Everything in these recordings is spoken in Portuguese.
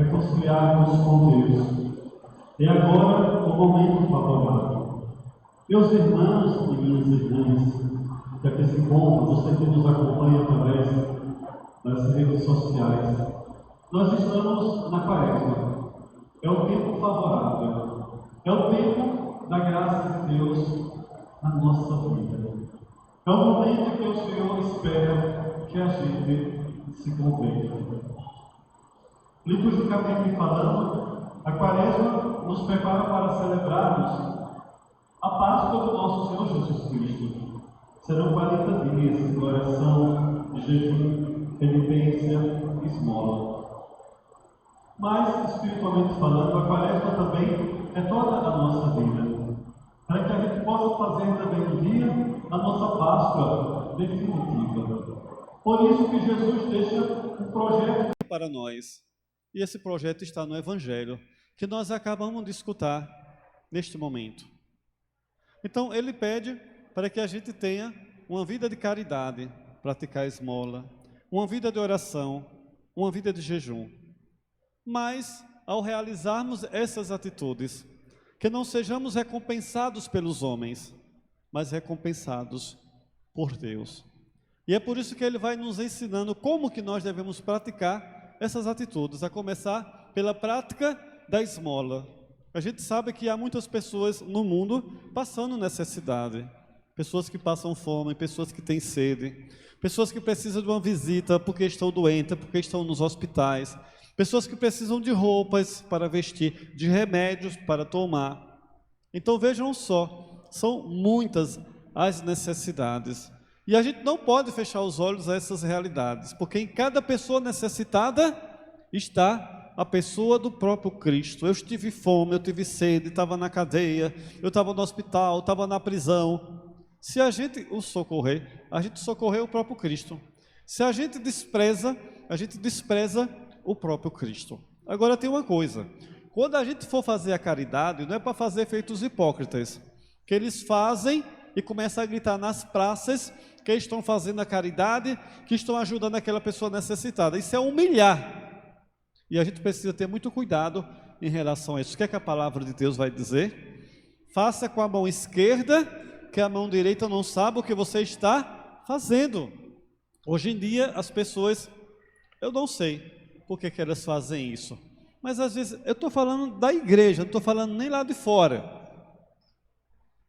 reconciliarmos com Deus. E agora, o momento favorável. Meus irmãos e minhas irmãs, que aqui se encontram, você que nos acompanha através das redes sociais, nós estamos na Quaresma. É o tempo favorável. É o tempo da graça de Deus na nossa vida. É o momento que o Senhor espera que a gente se converta. Liturgicamente falando, a Quaresma nos prepara para celebrarmos a Páscoa do nosso Senhor Jesus Cristo. Serão 40 dias de oração, de jejum, penitência e esmola. Mas, espiritualmente falando, a Quaresma também é toda a nossa vida, para que a gente possa fazer também um dia a nossa Páscoa definitiva. Por isso que Jesus deixa um projeto para nós. E esse projeto está no Evangelho, que nós acabamos de escutar neste momento. Então, ele pede para que a gente tenha uma vida de caridade, praticar esmola, uma vida de oração, uma vida de jejum. Mas, ao realizarmos essas atitudes, que não sejamos recompensados pelos homens, mas recompensados por Deus. E é por isso que ele vai nos ensinando como que nós devemos praticar essas atitudes, a começar pela prática da esmola. A gente sabe que há muitas pessoas no mundo passando necessidade, pessoas que passam fome, pessoas que têm sede, pessoas que precisam de uma visita porque estão doentes, porque estão nos hospitais, pessoas que precisam de roupas para vestir, de remédios para tomar. Então vejam só, são muitas as necessidades. E a gente não pode fechar os olhos a essas realidades, porque em cada pessoa necessitada está a pessoa do próprio Cristo. Eu tive fome, eu tive sede, estava na cadeia, eu estava no hospital, estava na prisão. Se a gente o socorrer, a gente socorreu o próprio Cristo. Se a gente despreza o próprio Cristo. Agora tem uma coisa, quando a gente for fazer a caridade, não é para fazer feitos hipócritas, que eles fazem e começam a gritar nas praças que estão fazendo a caridade, que estão ajudando aquela pessoa necessitada. Isso é humilhar. E a gente precisa ter muito cuidado em relação a isso. O que é que a palavra de Deus vai dizer? Faça com a mão esquerda, que a mão direita não sabe o que você está fazendo. Hoje em dia, as pessoas, eu não sei por que elas fazem isso. Mas às vezes, eu estou falando da igreja, não estou falando nem lá de fora.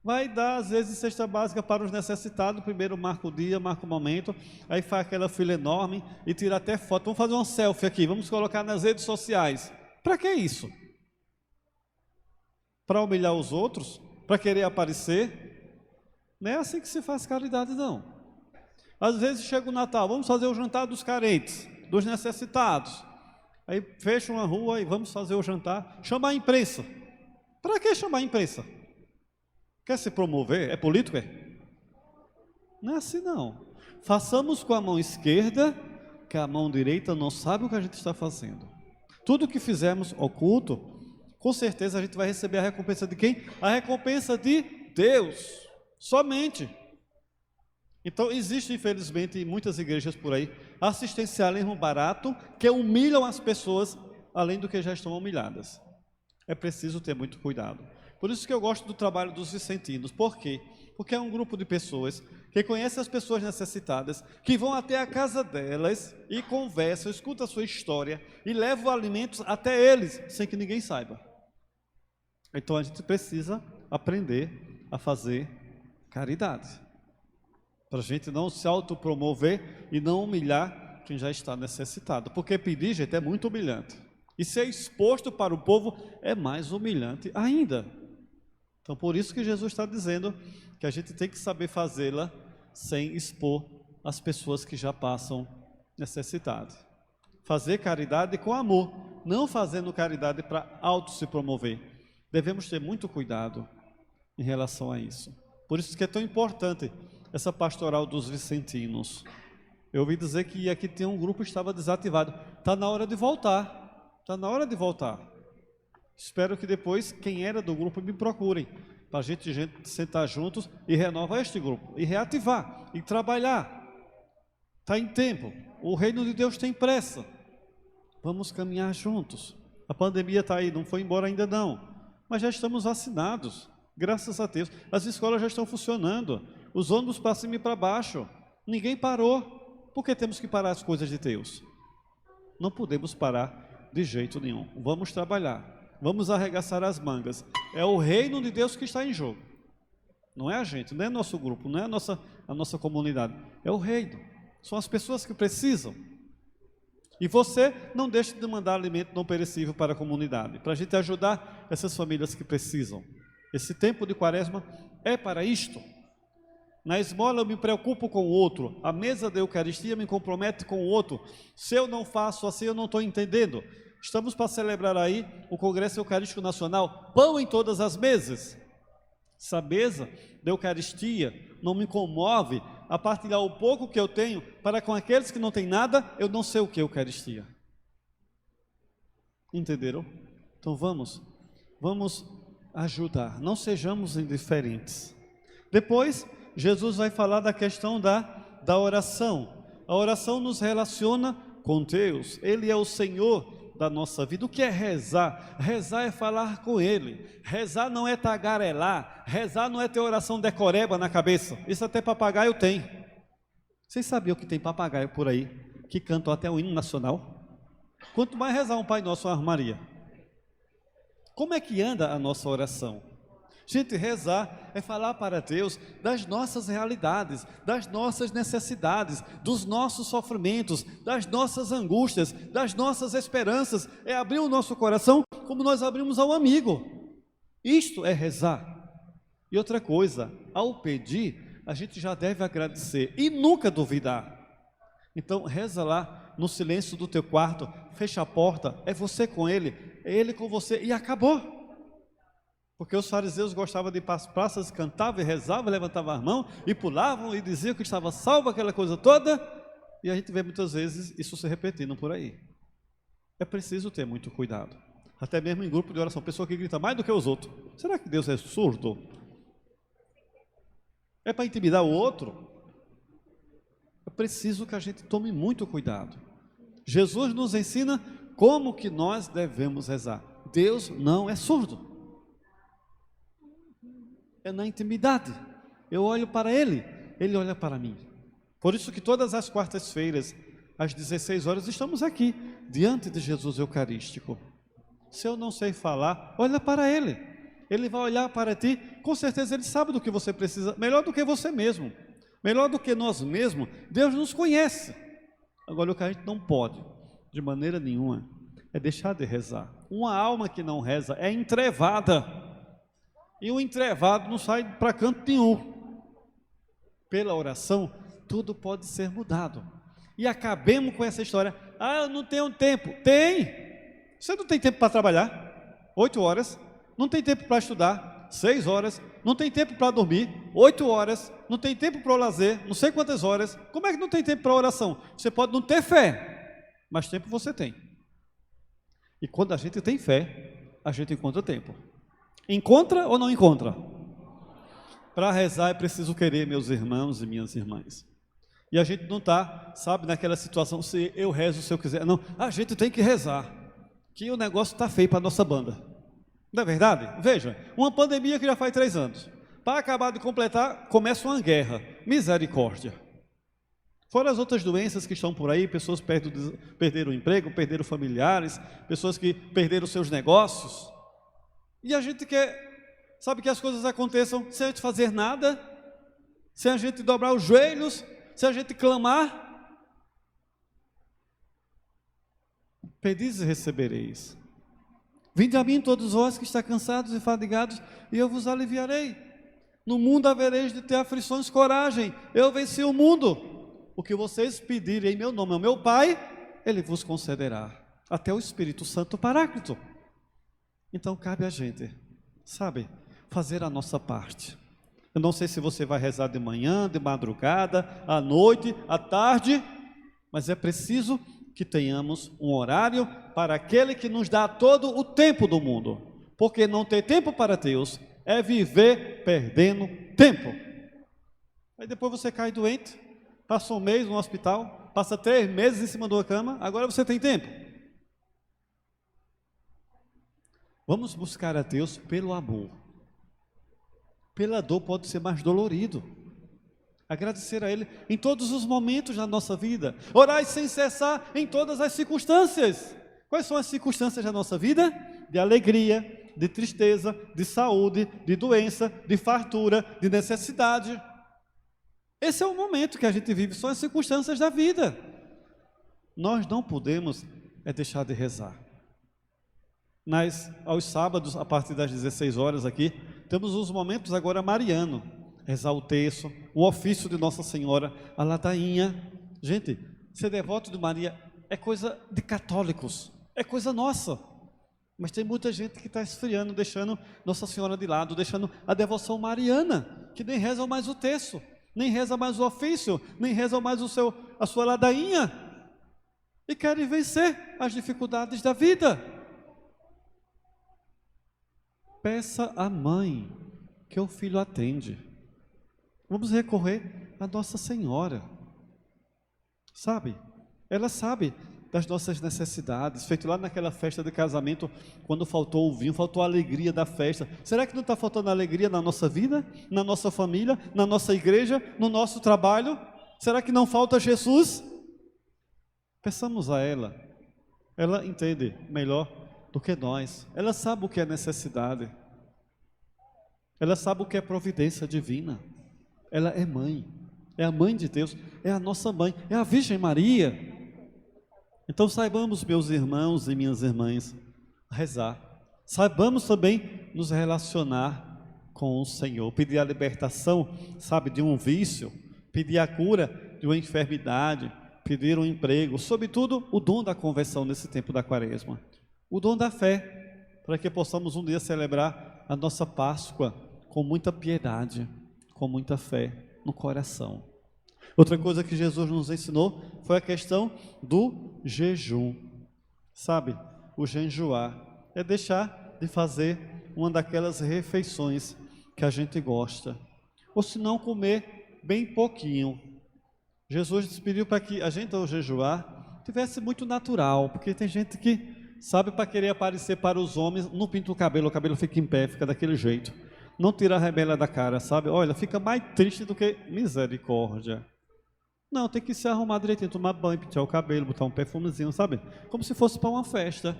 Vai dar, às vezes, cesta básica para os necessitados. Primeiro marca o dia, marca o momento. Aí faz aquela fila enorme e tira até foto. Vamos fazer uma selfie aqui, vamos colocar nas redes sociais. Para que isso? Para humilhar os outros? Para querer aparecer? Não é assim que se faz caridade, não. Às vezes chega o Natal, vamos fazer o jantar dos carentes, dos necessitados. Aí fecha uma rua e vamos fazer o jantar. Chama a imprensa. Para que chamar a imprensa? Quer se promover? É político? Não é assim não. Façamos com a mão esquerda, que a mão direita não sabe o que a gente está fazendo. Tudo que fizermos oculto, com certeza a gente vai receber a recompensa de quem? A recompensa de Deus, somente. Então existe infelizmente em muitas igrejas por aí, assistencialismo barato, que humilham as pessoas, além do que já estão humilhadas. É preciso ter muito cuidado. Por isso que eu gosto do trabalho dos vicentinos. Por quê? Porque é um grupo de pessoas que conhecem as pessoas necessitadas, que vão até a casa delas e conversam, escutam a sua história e levam alimentos até eles, sem que ninguém saiba. Então a gente precisa aprender a fazer caridade, para a gente não se autopromover e não humilhar quem já está necessitado. Porque pedir, gente, é muito humilhante. E ser exposto para o povo é mais humilhante ainda. Então, por isso que Jesus está dizendo que a gente tem que saber fazê-la sem expor as pessoas que já passam necessidade. Fazer caridade com amor, não fazendo caridade para auto se promover. Devemos ter muito cuidado em relação a isso. Por isso que é tão importante essa pastoral dos vicentinos. Eu ouvi dizer que aqui tem um grupo que estava desativado. Está na hora de voltar. Está na hora de voltar. Espero que depois, quem era do grupo, me procurem, para a gente sentar juntos e renovar este grupo, e reativar, e trabalhar. Está em tempo, o reino de Deus tem pressa. Vamos caminhar juntos. A pandemia está aí, não foi embora ainda não, mas já estamos vacinados, graças a Deus. As escolas já estão funcionando, os ônibus para cima e para baixo, ninguém parou. Por que temos que parar as coisas de Deus? Não podemos parar de jeito nenhum. Vamos trabalhar, vamos arregaçar as mangas. É o reino de Deus que está em jogo. Não é a gente, não é nosso grupo, não é a nossa comunidade. É o reino. São as pessoas que precisam. E você não deixe de mandar alimento não perecível para a comunidade, para a gente ajudar essas famílias que precisam. Esse tempo de quaresma é para isto. Na esmola eu me preocupo com o outro, a mesa da Eucaristia me compromete com o outro. Se eu não faço assim, eu não estou entendendo. Estamos para celebrar aí o Congresso Eucarístico Nacional, pão em todas as mesas. Essa mesa da Eucaristia não me comove a partilhar o pouco que eu tenho para com aqueles que não têm nada. Eu não sei o que é Eucaristia. Entenderam? Então vamos ajudar, não sejamos indiferentes. Depois, Jesus vai falar da questão da oração. A oração nos relaciona com Deus, Ele é o Senhor da nossa vida. O que é rezar? Rezar é falar com Ele. Rezar não é tagarelar, rezar não é ter oração decoreba na cabeça. Isso até papagaio tem. Vocês sabiam que tem papagaio por aí, que cantam até o hino nacional? Quanto mais rezar um Pai Nosso, uma Ave Maria. Como é que anda a nossa oração? Gente, rezar é falar para Deus das nossas realidades, das nossas necessidades, dos nossos sofrimentos, das nossas angústias, das nossas esperanças. É abrir o nosso coração como nós abrimos ao amigo. Isto é rezar. E outra coisa, ao pedir, a gente já deve agradecer e nunca duvidar. Então reza lá no silêncio do teu quarto, fecha a porta, é você com Ele, é Ele com você e acabou. Porque os fariseus gostavam de ir para as praças, cantavam e rezavam, levantavam as mãos e pulavam e diziam que estava salvo, aquela coisa toda. E a gente vê muitas vezes isso se repetindo por aí. É preciso ter muito cuidado. Até mesmo em grupo de oração, pessoa que grita mais do que os outros. Será que Deus é surdo? É para intimidar o outro? É preciso que a gente tome muito cuidado. Jesus nos ensina como que nós devemos rezar. Deus não é surdo. É na intimidade. Eu olho para Ele, Ele olha para mim. Por isso que todas as quartas-feiras, às 16 horas, estamos aqui, diante de Jesus Eucarístico. Se eu não sei falar, olha para Ele. Ele vai olhar para ti, com certeza Ele sabe do que você precisa, melhor do que você mesmo, melhor do que nós mesmos. Deus nos conhece. Agora, o que a gente não pode, de maneira nenhuma, é deixar de rezar. Uma alma que não reza é entrevada. E o entrevado não sai para canto nenhum. Pela oração, tudo pode ser mudado. E acabemos com essa história. Ah, eu não tenho tempo. Tem! Você não tem tempo para trabalhar? 8 horas. Não tem tempo para estudar? 6 horas. Não tem tempo para dormir? 8 horas. Não tem tempo para o lazer? Não sei quantas horas. Como é que não tem tempo para oração? Você pode não ter fé, mas tempo você tem. E quando a gente tem fé, a gente encontra tempo. Encontra ou não encontra? Para rezar é preciso querer, meus irmãos e minhas irmãs. E a gente não está, sabe, naquela situação, se eu rezo, se eu quiser. Não, a gente tem que rezar, que o negócio está feio para a nossa banda. Não é verdade? Veja, uma pandemia que já faz 3 anos. Para acabar de completar, começa uma guerra. Misericórdia. Fora as outras doenças que estão por aí, pessoas perderam o emprego, perderam familiares, pessoas que perderam seus negócios. E a gente quer, sabe, que as coisas aconteçam sem a gente fazer nada, sem a gente dobrar os joelhos, sem a gente clamar. Pedis e recebereis. Vinde a mim todos vós que estáis cansados e fadigados, e eu vos aliviarei. No mundo havereis de ter aflições, coragem, eu venci o mundo. O que vocês pedirem em meu nome ao meu Pai, Ele vos concederá. Até o Espírito Santo Paráclito. Então cabe a gente, sabe, fazer a nossa parte. Eu não sei se você vai rezar de manhã, de madrugada, à noite, à tarde, mas é preciso que tenhamos um horário para aquele que nos dá todo o tempo do mundo. Porque não ter tempo para Deus é viver perdendo tempo. Aí depois você cai doente, passa um mês no hospital, passa 3 meses em cima de uma cama, agora você tem tempo. Vamos buscar a Deus pelo amor. Pela dor pode ser mais dolorido. Agradecer a Ele em todos os momentos da nossa vida. Orai sem cessar em todas as circunstâncias. Quais são as circunstâncias da nossa vida? De alegria, de tristeza, de saúde, de doença, de fartura, de necessidade. Esse é o momento que a gente vive, são as circunstâncias da vida. Nós não podemos deixar de rezar. Aos sábados, a partir das 16 horas aqui, temos os momentos agora mariano. Rezar o terço, o ofício de Nossa Senhora, a ladainha. Gente, ser devoto de Maria é coisa de católicos, é coisa nossa. Mas tem muita gente que está esfriando, deixando Nossa Senhora de lado, deixando a devoção mariana, que nem reza mais o terço, nem reza mais o ofício, nem reza mais a sua ladainha. E querem vencer as dificuldades da vida. Peça à mãe que o filho atende. Vamos recorrer a Nossa Senhora. Sabe? Ela sabe das nossas necessidades. Feito lá naquela festa de casamento, quando faltou o vinho, faltou a alegria da festa. Será que não está faltando alegria na nossa vida? Na nossa família? Na nossa igreja? No nosso trabalho? Será que não falta Jesus? Peçamos a ela. Ela entende melhor do que nós. Ela sabe o que é necessidade. Ela sabe o que é providência divina. Ela é mãe, é a mãe de Deus, é a nossa mãe, é a Virgem Maria. Então saibamos, meus irmãos e minhas irmãs, rezar. Saibamos também nos relacionar com o Senhor, pedir a libertação, sabe, de um vício, pedir a cura de uma enfermidade, pedir um emprego, sobretudo o dom da conversão nesse tempo da Quaresma, o dom da fé, para que possamos um dia celebrar a nossa Páscoa com muita piedade, com muita fé no coração. Outra coisa que Jesus nos ensinou foi a questão do jejum. Sabe, o jejuar é deixar de fazer uma daquelas refeições que a gente gosta, ou se não comer bem pouquinho. Jesus pediu para que a gente ao jejuar tivesse muito natural, porque tem gente que sabe, para querer aparecer para os homens, não pinta o cabelo fica em pé, fica daquele jeito. Não tira a rebela da cara, sabe? Olha, fica mais triste do que misericórdia. Não, tem que se arrumar direitinho, tomar banho, pintar o cabelo, botar um perfumezinho, sabe? Como se fosse para uma festa.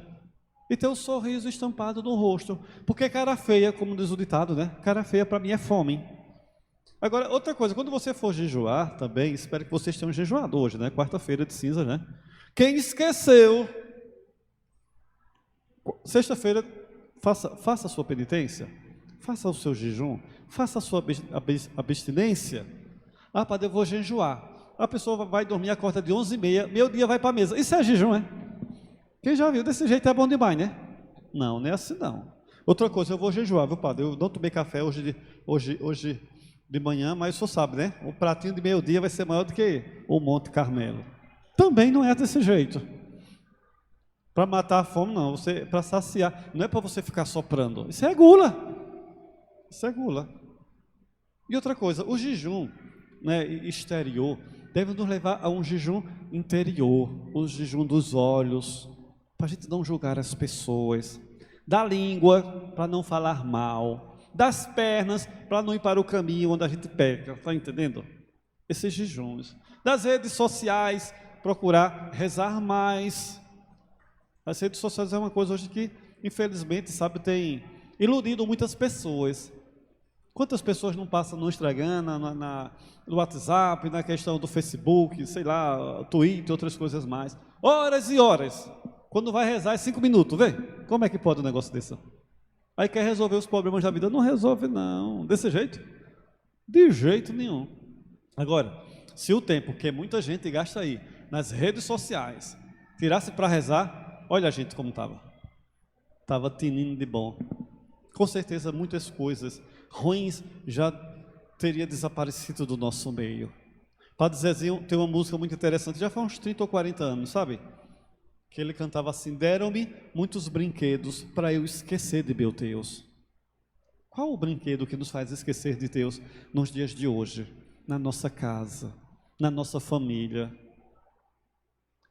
E ter um sorriso estampado no rosto. Porque cara feia, como diz o ditado, né? Cara feia para mim é fome. Agora, outra coisa, quando você for jejuar também, espero que vocês tenham jejuado hoje, né? Quarta-feira de cinza, né? Quem esqueceu, sexta-feira, faça a sua penitência. Faça o seu jejum, faça a sua abstinência. Ah, padre, eu vou jejuar. A pessoa vai dormir, acorda de 11h30, meu dia vai para a mesa. Isso é jejum, é? Quem já viu, desse jeito é bom demais, né? Não, não é assim não. Outra coisa, eu vou jejuar, viu, padre? Eu não tomei café hoje de manhã, mas o senhor sabe, né? O pratinho de meio-dia vai ser maior do que o Monte Carmelo. Também não é desse jeito. Para matar a fome, não. Para saciar. Não é para você ficar soprando. Isso é gula. Isso é gula. E outra coisa, o jejum, né, exterior deve nos levar a um jejum interior, o jejum dos olhos, para a gente não julgar as pessoas, da língua, para não falar mal, das pernas, para não ir para o caminho onde a gente peca, está entendendo? Esses jejuns. Das redes sociais, procurar rezar mais. As redes sociais é uma coisa hoje que, infelizmente, sabe, tem iludido muitas pessoas. Quantas pessoas não passam no Instagram, no WhatsApp, na questão do Facebook, sei lá, Twitter, outras coisas mais. Horas e horas. Quando vai rezar é 5 minutos, vê? Como é que pode um negócio desse? Aí quer resolver os problemas da vida? Não resolve não. Desse jeito? De jeito nenhum. Agora, se o tempo que muita gente gasta aí, nas redes sociais, tirasse para rezar, olha a gente como estava. Estava tinindo de bom. Com certeza muitas coisas ruins já teria desaparecido do nosso meio. Padre Zezinho tem uma música muito interessante, já faz uns 30 ou 40 anos, sabe? Que ele cantava assim: deram-me muitos brinquedos para eu esquecer de meu Deus. Qual o brinquedo que nos faz esquecer de Deus nos dias de hoje? Na nossa casa, na nossa família.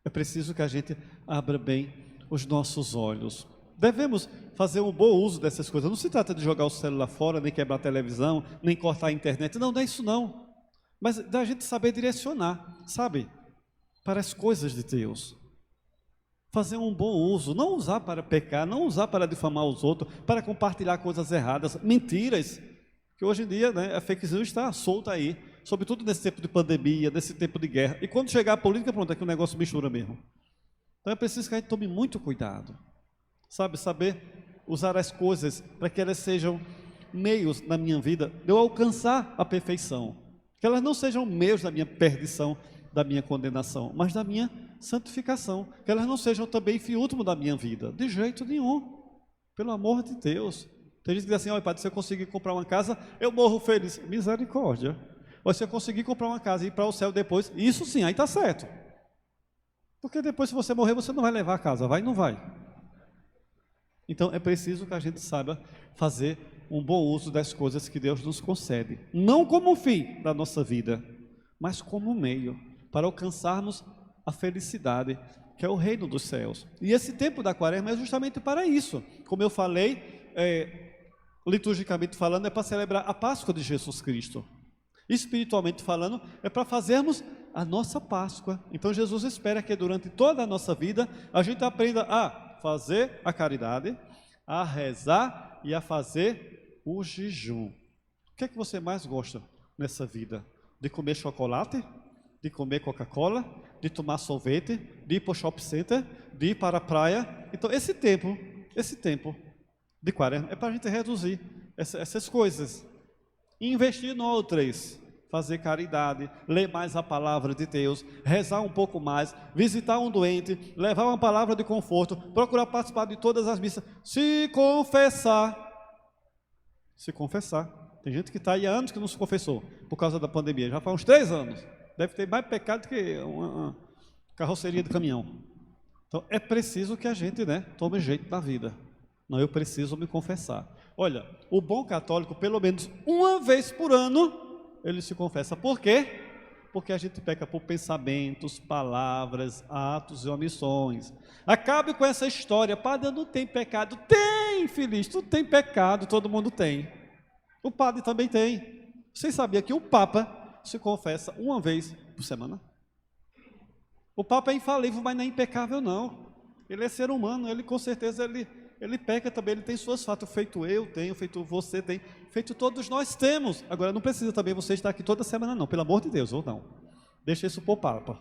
É preciso que a gente abra bem os nossos olhos. Devemos fazer um bom uso dessas coisas. Não se trata de jogar o celular fora, nem quebrar a televisão, nem cortar a internet. Não, não é isso não. Mas da gente saber direcionar, sabe? Para as coisas de Deus. Fazer um bom uso. Não usar para pecar, não usar para difamar os outros, para compartilhar coisas erradas, mentiras. Que hoje em dia, né, a fake news está solta aí. Sobretudo nesse tempo de pandemia, nesse tempo de guerra. E quando chegar a política, pronto, é que o negócio mistura mesmo. Então é preciso que a gente tome muito cuidado. Sabe, saber usar as coisas para que elas sejam meios na minha vida de eu alcançar a perfeição. Que elas não sejam meios da minha perdição, da minha condenação, mas da minha santificação. Que elas não sejam também fim último da minha vida. De jeito nenhum. Pelo amor de Deus. Tem gente que diz assim, olha, padre, se eu conseguir comprar uma casa, eu morro feliz. Misericórdia. Ou se eu conseguir comprar uma casa e ir para o céu depois, isso sim, aí está certo. Porque depois, se você morrer, você não vai levar a casa, vai ou não vai? Então, é preciso que a gente saiba fazer um bom uso das coisas que Deus nos concede. Não como fim da nossa vida, mas como meio para alcançarmos a felicidade, que é o reino dos céus. E esse tempo da quaresma é justamente para isso. Como eu falei, liturgicamente falando, é para celebrar a Páscoa de Jesus Cristo. Espiritualmente falando, é para fazermos a nossa Páscoa. Então, Jesus espera que durante toda a nossa vida, a gente aprenda a fazer a caridade, a rezar e a fazer o jejum. O que é que você mais gosta nessa vida? De comer chocolate? De comer Coca-Cola? De tomar sorvete? De ir para o shopping center? De ir para a praia? Então, esse tempo de quaresma é para a gente reduzir essas coisas. E investir em outras. Fazer caridade, ler mais a palavra de Deus, rezar um pouco mais, visitar um doente, levar uma palavra de conforto, procurar participar de todas as missas, se confessar. Tem gente que está aí há anos que não se confessou, por causa da pandemia, já faz uns 3 anos. Deve ter mais pecado que uma carroceria de caminhão. Então é preciso que a gente, né, tome jeito na vida. Não, eu preciso me confessar. Olha, o bom católico, pelo menos uma vez por ano, ele se confessa. Por quê? Porque a gente peca por pensamentos, palavras, atos e omissões. Acabe com essa história. Padre, não tem pecado. Tem, infeliz, tu tem pecado, todo mundo tem. O padre também tem. Vocês sabiam que o Papa se confessa uma vez por semana? O Papa é infalível, mas não é impecável não. Ele é ser humano, ele com certeza ele peca também, ele tem suas faltas, feito eu tenho, feito você tem, feito todos nós temos. Agora não precisa também você estar aqui toda semana não, pelo amor de Deus, ou não. Deixa isso para o Papa,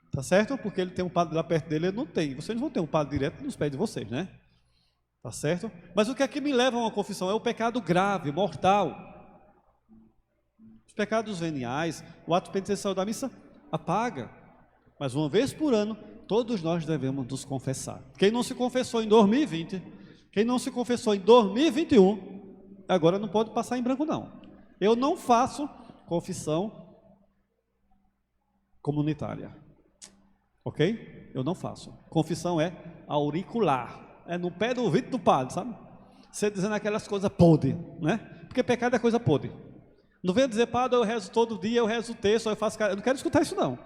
tá certo? Porque ele tem um padre lá perto dele, ele não tem. Vocês não vão ter um padre direto nos pés de vocês, né? Tá certo? Mas o que é que me leva a uma confissão? É o pecado grave, mortal. Os pecados veniais, o ato penitencial da missa apaga. Mas uma vez por ano, todos nós devemos nos confessar. Quem não se confessou em 2020, quem não se confessou em 2021, agora não pode passar em branco não. Eu não faço confissão comunitária, ok? Eu não faço. Confissão é auricular, é no pé do ouvido do padre, sabe? Você dizendo aquelas coisas podres, né? Porque pecado é coisa podre. Não venha dizer, padre, eu rezo todo dia, eu rezo o texto, eu faço... Eu não quero escutar isso não.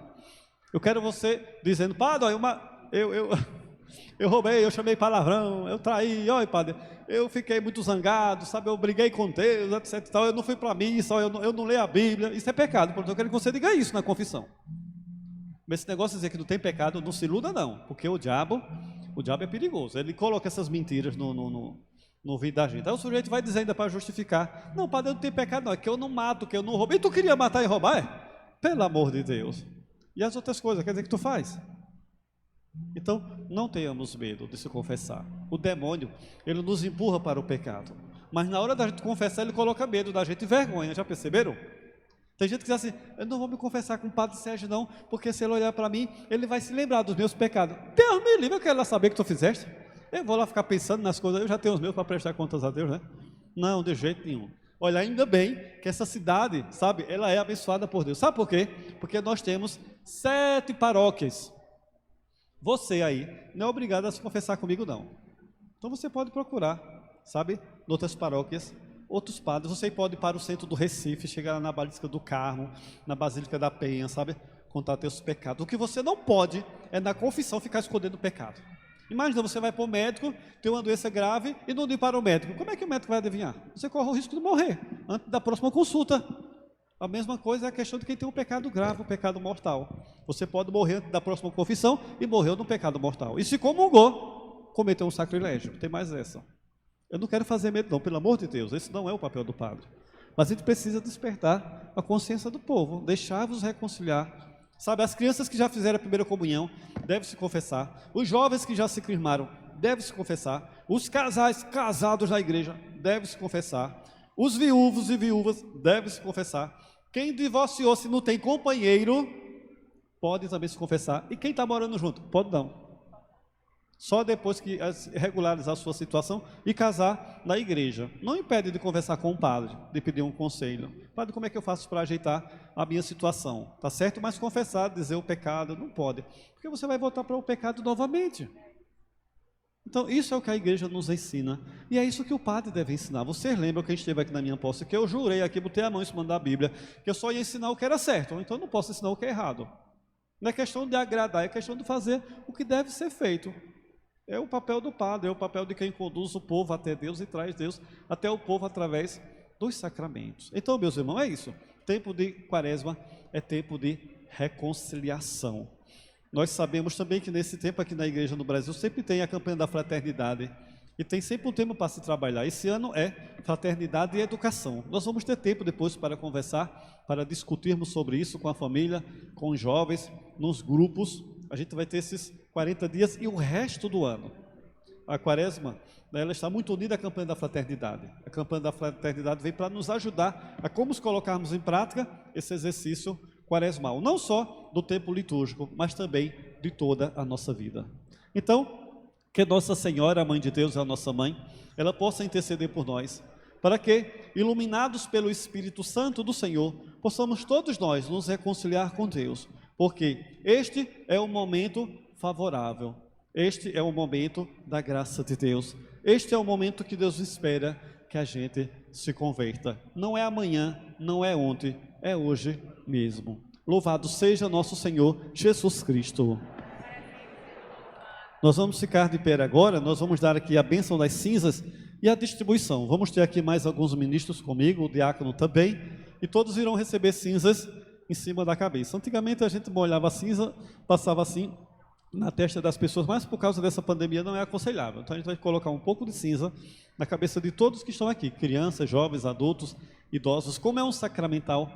Eu quero você dizendo, padre, eu roubei, eu chamei palavrão, eu traí, olha, padre, eu fiquei muito zangado, sabe, eu briguei com Deus, etc e tal, eu não fui para a missa, eu não leio a Bíblia, isso é pecado, portanto eu quero que você diga isso na confissão. Mas esse negócio de dizer que não tem pecado, não se iluda não, porque o diabo é perigoso, ele coloca essas mentiras no ouvido da gente. Aí o sujeito vai dizer ainda para justificar, não, padre, eu não tenho pecado não, é que eu não mato, que eu não roubo. E tu queria matar e roubar, é? Pelo amor de Deus. E as outras coisas, quer dizer que tu faz? Então, não tenhamos medo de se confessar. O demônio, ele nos empurra para o pecado. Mas na hora da gente confessar, ele coloca medo da gente e vergonha, já perceberam? Tem gente que diz assim, eu não vou me confessar com o padre Sérgio não, porque se ele olhar para mim, ele vai se lembrar dos meus pecados. Deus me livre, eu quero lá saber o que tu fizeste. Eu vou lá ficar pensando nas coisas, eu já tenho os meus para prestar contas a Deus, né? Não, de jeito nenhum. Olha, ainda bem que essa cidade, sabe, ela é abençoada por Deus. Sabe por quê? Porque nós temos 7 paróquias. Você aí não é obrigado a se confessar comigo, não. Então você pode procurar, sabe, em outras paróquias, outros padres. Você pode ir para o centro do Recife, chegar lá na Basílica do Carmo, na Basílica da Penha, sabe, contar teus pecados. O que você não pode é na confissão ficar escondendo o pecado. Imagina, você vai para o médico, tem uma doença grave e não ir para o médico. Como é que o médico vai adivinhar? Você corre o risco de morrer antes da próxima consulta. A mesma coisa é a questão de quem tem um pecado grave, um pecado mortal. Você pode morrer antes da próxima confissão e morreu num pecado mortal. E se comungou, cometeu um sacrilégio. Tem mais essa. Eu não quero fazer medo não, pelo amor de Deus. Esse não é o papel do padre. Mas a gente precisa despertar a consciência do povo, deixar-vos reconciliar. Sabe, as crianças que já fizeram a primeira comunhão devem se confessar. Os jovens que já se crismaram devem se confessar. Os casais casados na igreja devem se confessar. Os viúvos e viúvas devem se confessar. Quem divorciou, se não tem companheiro, pode também se confessar. E quem está morando junto? Pode não. Só depois que regularizar a sua situação e casar na igreja. Não impede de conversar com o padre, de pedir um conselho. Padre, como é que eu faço para ajeitar a minha situação? Tá certo? Mas confessar, dizer o pecado, não pode. Porque você vai voltar para o pecado novamente. Então, isso é o que a igreja nos ensina. E é isso que o padre deve ensinar. Vocês lembram que a gente esteve aqui na minha posse, que eu jurei aqui, botei a mão em cima da Bíblia, que eu só ia ensinar o que era certo. Então, eu não posso ensinar o que é errado. Não é questão de agradar, é questão de fazer o que deve ser feito. É o papel do padre, é o papel de quem conduz o povo até Deus e traz Deus até o povo através dos sacramentos. Então, meus irmãos, é isso. Tempo de quaresma é tempo de reconciliação. Nós sabemos também que nesse tempo aqui na igreja no Brasil sempre tem a campanha da fraternidade e tem sempre um tema para se trabalhar. Esse ano é fraternidade e educação. Nós vamos ter tempo depois para conversar, para discutirmos sobre isso com a família, com os jovens, nos grupos. A gente vai ter esses 40 dias e o resto do ano. A quaresma, ela está muito unida à campanha da fraternidade. A campanha da fraternidade vem para nos ajudar a como colocarmos em prática esse exercício quaresmal. Não só do tempo litúrgico, mas também de toda a nossa vida. Então, que Nossa Senhora, a Mãe de Deus, a nossa Mãe, ela possa interceder por nós, para que, iluminados pelo Espírito Santo do Senhor, possamos todos nós nos reconciliar com Deus. Porque este é o momento favorável, este é o momento da graça de Deus, este é o momento que Deus espera que a gente se converta. Não é amanhã, não é ontem, é hoje mesmo. Louvado seja nosso Senhor Jesus Cristo. Nós vamos ficar de pé agora, nós vamos dar aqui a bênção das cinzas e a distribuição. Vamos ter aqui mais alguns ministros comigo, o diácono também, e todos irão receber cinzas em cima da cabeça. Antigamente a gente molhava a cinza, passava assim na testa das pessoas, mas por causa dessa pandemia não é aconselhável. Então a gente vai colocar um pouco de cinza na cabeça de todos que estão aqui, crianças, jovens, adultos, idosos. Como é um sacramental,